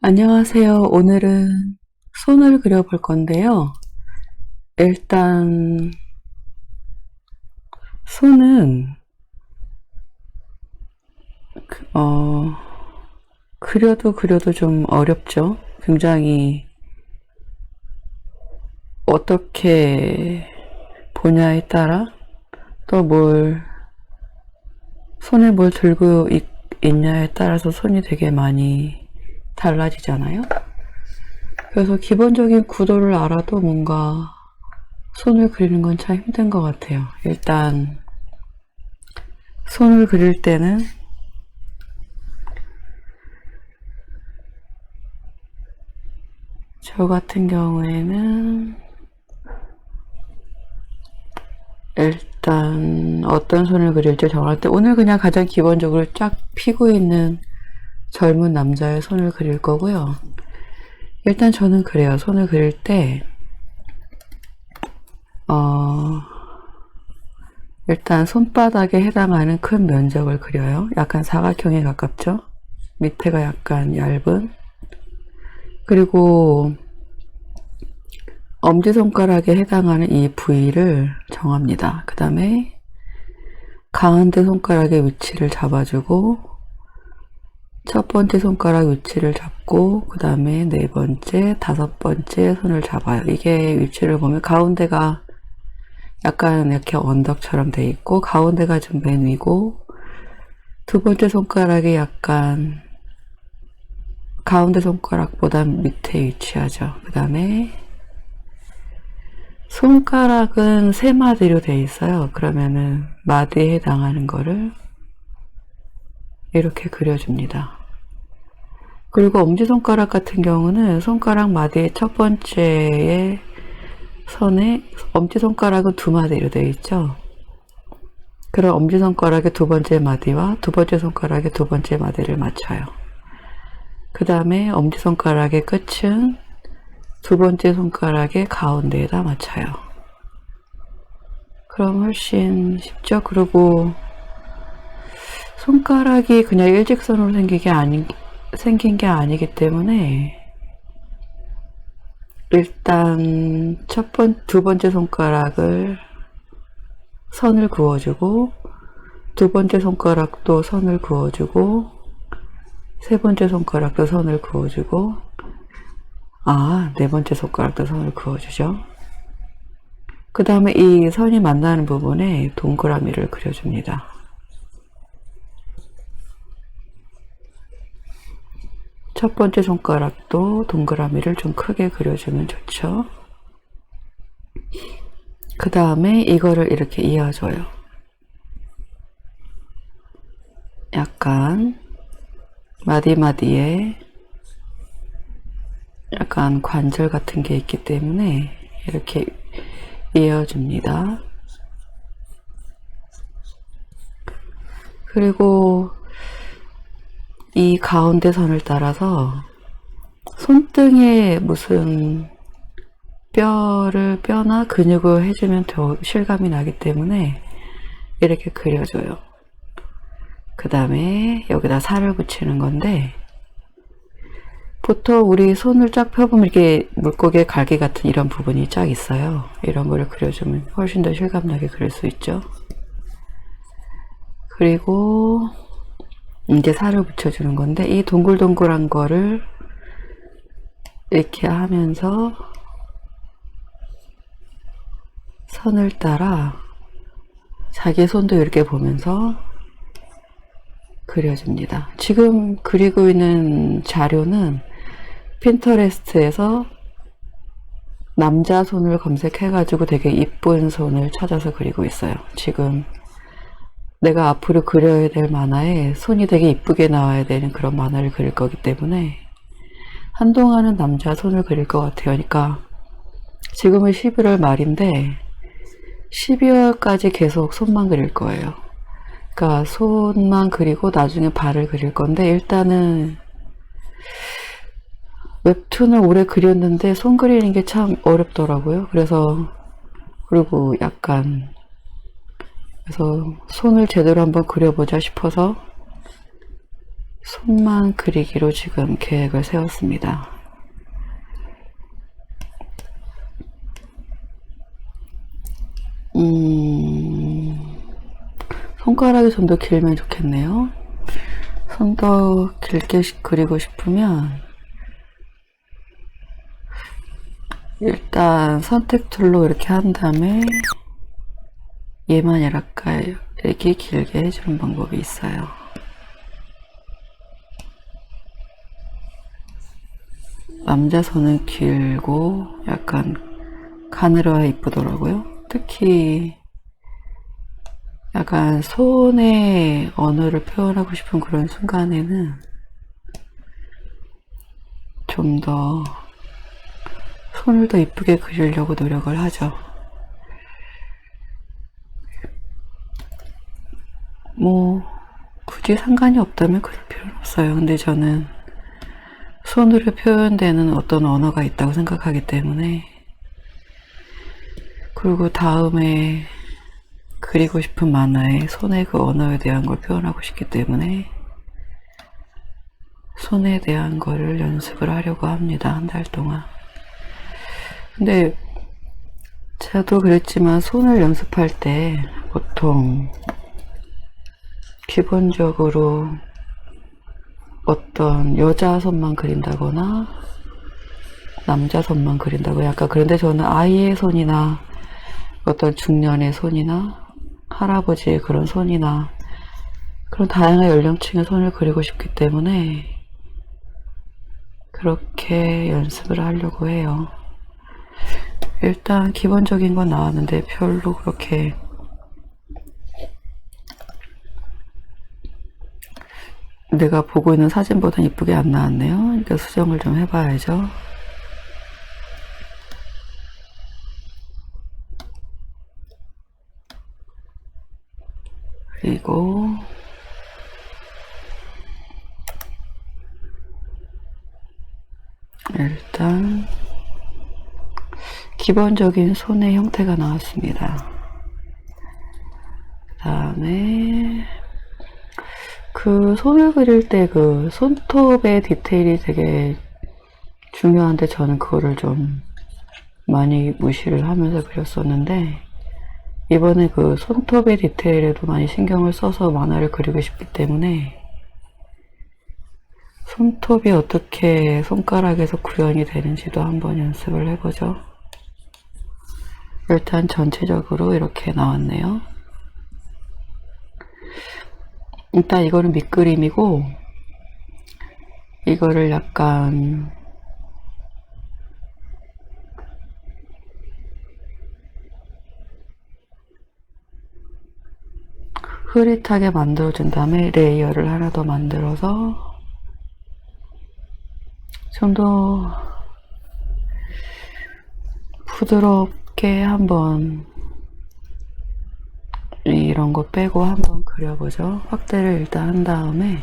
안녕하세요. 오늘은 손을 그려볼 건데요. 일단 손은 그려도 좀 어렵죠. 굉장히 어떻게 보냐에 따라 또 손에 뭘 들고 있냐에 따라서 손이 되게 많이 달라지잖아요. 그래서 기본적인 구도를 알아도 뭔가 손을 그리는 건 참 힘든 것 같아요. 일단 손을 그릴 때는 저 같은 경우에는 일단 어떤 손을 그릴지 정할 때 오늘 그냥 가장 기본적으로 쫙 피고 있는 젊은 남자의 손을 그릴 거고요. 일단 저는 그래요. 손을 그릴 때 일단 손바닥에 해당하는 큰 면적을 그려요. 약간 사각형에 가깝죠. 밑에가 약간 얇은, 그리고 엄지손가락에 해당하는 이 부위를 정합니다. 그 다음에 가운데 손가락의 위치를 잡아주고 첫 번째 손가락 위치를 잡고 그 다음에 네 번째, 다섯 번째 손을 잡아요. 이게 위치를 보면 가운데가 약간 이렇게 언덕처럼 돼 있고 가운데가 좀 맨 위고 두 번째 손가락이 약간 가운데 손가락보다 밑에 위치하죠. 그 다음에 손가락은 세 마디로 돼 있어요. 그러면은 마디에 해당하는 거를 이렇게 그려줍니다. 그리고 엄지손가락 같은 경우는 손가락 마디의 첫 번째에 선에 엄지손가락은 두 마디로 되어 있죠. 그럼 엄지손가락의 두 번째 마디와 두 번째 손가락의 두 번째 마디를 맞춰요. 그 다음에 엄지손가락의 끝은 두 번째 손가락의 가운데에다 맞춰요. 그럼 훨씬 쉽죠? 그리고 손가락이 그냥 일직선으로 생긴 게 아니기 때문에 일단 두 번째 손가락을 선을 그어주고 두 번째 손가락도 선을 그어주고 세 번째 손가락도 선을 그어주고 네 번째 손가락도 선을 그어주죠. 그 다음에 이 선이 만나는 부분에 동그라미를 그려줍니다. 첫 번째 손가락도 동그라미를 좀 크게 그려주면 좋죠. 그 다음에 이거를 이렇게 이어줘요. 약간 마디마디에 약간 관절 같은 게 있기 때문에 이렇게 이어줍니다. 그리고 이 가운데 선을 따라서 손등에 무슨 뼈나 근육을 해주면 더 실감이 나기 때문에 이렇게 그려줘요. 그 다음에 여기다 살을 붙이는 건데 보통 우리 손을 쫙 펴보면 이렇게 물고기의 갈기 같은 이런 부분이 쫙 있어요. 이런 거를 그려주면 훨씬 더 실감나게 그릴 수 있죠. 그리고 이제 살을 붙여주는 건데 이 동글동글한 거를 이렇게 하면서 선을 따라 자기 손도 이렇게 보면서 그려줍니다. 지금 그리고 있는 자료는 핀터레스트에서 남자 손을 검색해가지고 되게 이쁜 손을 찾아서 그리고 있어요. 지금 내가 앞으로 그려야 될 만화에 손이 되게 이쁘게 나와야 되는 그런 만화를 그릴 거기 때문에 한동안은 남자 손을 그릴 것 같아요. 그러니까 지금은 11월 말인데 12월까지 계속 손만 그릴 거예요. 그러니까 손만 그리고 나중에 발을 그릴 건데 일단은 웹툰을 오래 그렸는데 손 그리는 게 참 어렵더라고요. 그리고 약간 그래서 손을 제대로 한번 그려보자 싶어서 손만 그리기로 지금 계획을 세웠습니다. 손가락이 좀 더 길면 좋겠네요. 손 더 길게 그리고 싶으면 일단 선택 툴로 이렇게 한 다음에 얘만 이렇게 길게 해주는 방법이 있어요. 남자 손은 길고 약간 가늘어야 이쁘더라고요. 특히 약간 손의 언어를 표현하고 싶은 그런 순간에는 좀 더 손을 더 이쁘게 그리려고 노력을 하죠. 뭐 굳이 상관이 없다면 그럴 필요는 없어요. 근데 저는 손으로 표현되는 어떤 언어가 있다고 생각하기 때문에, 그리고 다음에 그리고 싶은 만화에 손의 그 언어에 대한 걸 표현하고 싶기 때문에 손에 대한 거를 연습을 하려고 합니다. 한 달 동안. 근데 저도 그랬지만 손을 연습할 때 보통 기본적으로 어떤 여자 손만 그린다거나 남자 손만 그린다고 약간, 그런데 저는 아이의 손이나 어떤 중년의 손이나 할아버지의 그런 손이나 그런 다양한 연령층의 손을 그리고 싶기 때문에 그렇게 연습을 하려고 해요. 일단 기본적인 건 나왔는데 별로 그렇게 내가 보고 있는 사진보다 이쁘게 안 나왔네요. 그러니까 수정을 좀 해봐야죠. 그리고 일단 기본적인 손의 형태가 나왔습니다. 그 다음에 그 손을 그릴 때 그 손톱의 디테일이 되게 중요한데 저는 그거를 좀 많이 무시를 하면서 그렸었는데, 이번에 그 손톱의 디테일에도 많이 신경을 써서 만화를 그리고 싶기 때문에 손톱이 어떻게 손가락에서 구현이 되는지도 한번 연습을 해보죠. 일단 전체적으로 이렇게 나왔네요. 일단 이거는 밑그림이고, 이거를 약간 흐릿하게 만들어준 다음에 레이어를 하나 더 만들어서 좀 더 부드럽게 한번 이런 거 빼고 한번 그려보죠. 확대를 일단 한 다음에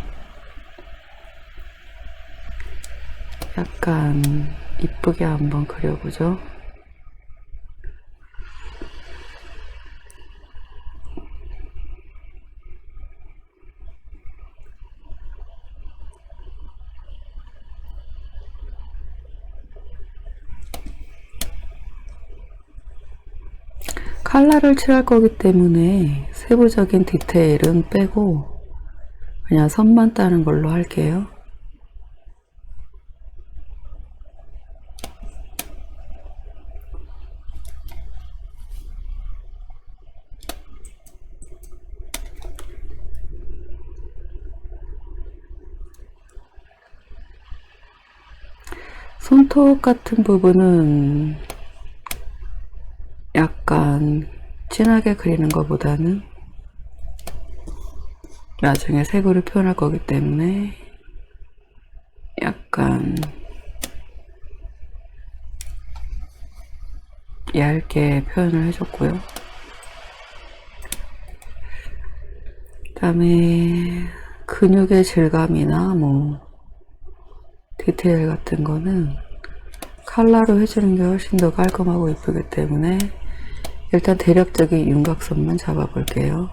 약간 이쁘게 한번 그려보죠. 칼라를 칠할 거기 때문에 세부적인 디테일은 빼고 그냥 선만 따는 걸로 할게요. 손톱 같은 부분은 약간 진하게 그리는 것보다는 나중에 색으로 표현할 거기 때문에 약간 얇게 표현을 해줬고요. 그 다음에 근육의 질감이나 뭐 디테일 같은 거는 칼라로 해주는 게 훨씬 더 깔끔하고 예쁘기 때문에 일단 대략적인 윤곽선만 잡아 볼게요.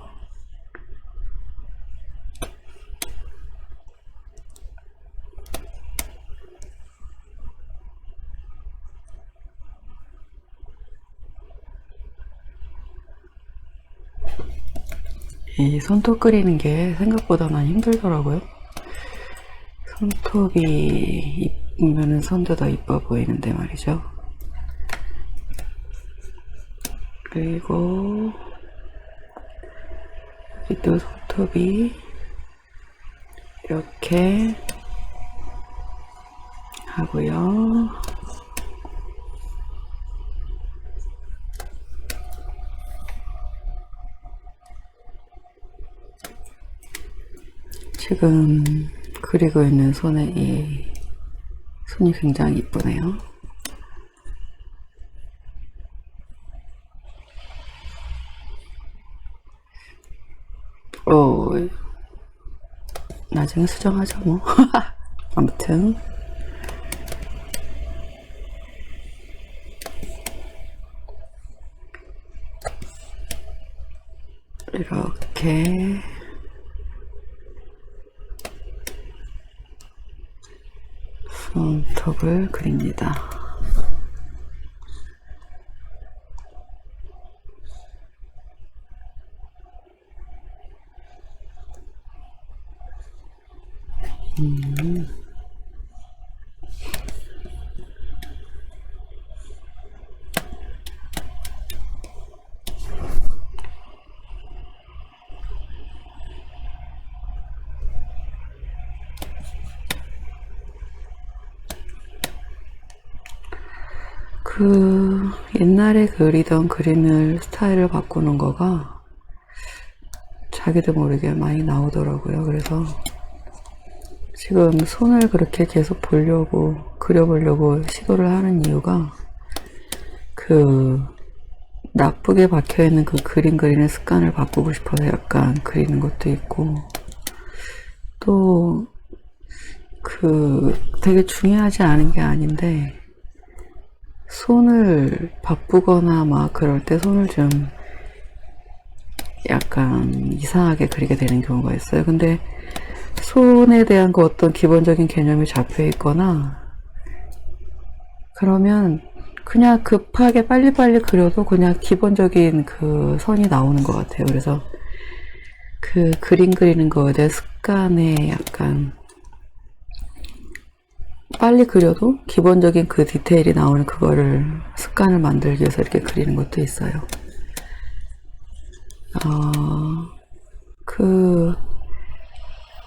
이 손톱 그리는 게 생각보다는 힘들더라고요. 손톱이 이쁘면은 손도 더 이뻐 보이는데 말이죠. 그리고 여기 또 손톱이 이렇게 하고요. 지금 그리고 있는 손에 이 손이 굉장히 이쁘네요. 나중에 수정하죠 뭐. 아무튼 이렇게 손톱을 그립니다. 옛날에 그리던 그림을 스타일을 바꾸는 거가 자기도 모르게 많이 나오더라고요. 그래서 지금 손을 그렇게 계속 그려보려고 시도를 하는 이유가 나쁘게 박혀있는 그 그림 그리는 습관을 바꾸고 싶어서 약간 그리는 것도 있고, 또 되게 중요하지 않은 게 아닌데 손을 바쁘거나 막 그럴 때 손을 좀 약간 이상하게 그리게 되는 경우가 있어요. 근데 손에 대한 그 어떤 기본적인 개념이 잡혀 있거나 그러면 그냥 급하게 빨리빨리 그려도 그냥 기본적인 그 선이 나오는 것 같아요. 그래서 그림 그리는 거에 대한 습관에 약간 빨리 그려도 기본적인 그 디테일이 나오는 그거를 습관을 만들기 위해서 이렇게 그리는 것도 있어요.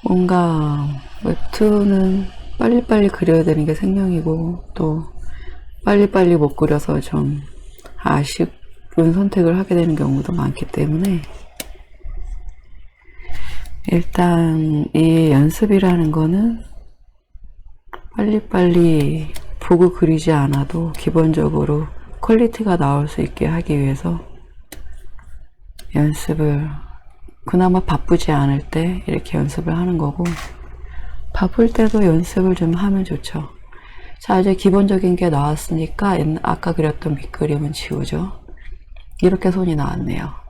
뭔가 웹툰은 빨리빨리 그려야 되는 게 생명이고, 또 빨리빨리 못 그려서 좀 아쉬운 선택을 하게 되는 경우도 많기 때문에, 일단 이 연습이라는 거는 빨리빨리 보고 그리지 않아도 기본적으로 퀄리티가 나올 수 있게 하기 위해서 연습을, 그나마 바쁘지 않을 때 이렇게 연습을 하는 거고, 바쁠 때도 연습을 좀 하면 좋죠. 자, 이제 기본적인 게 나왔으니까 아까 그렸던 밑그림은 지우죠. 이렇게 손이 나왔네요.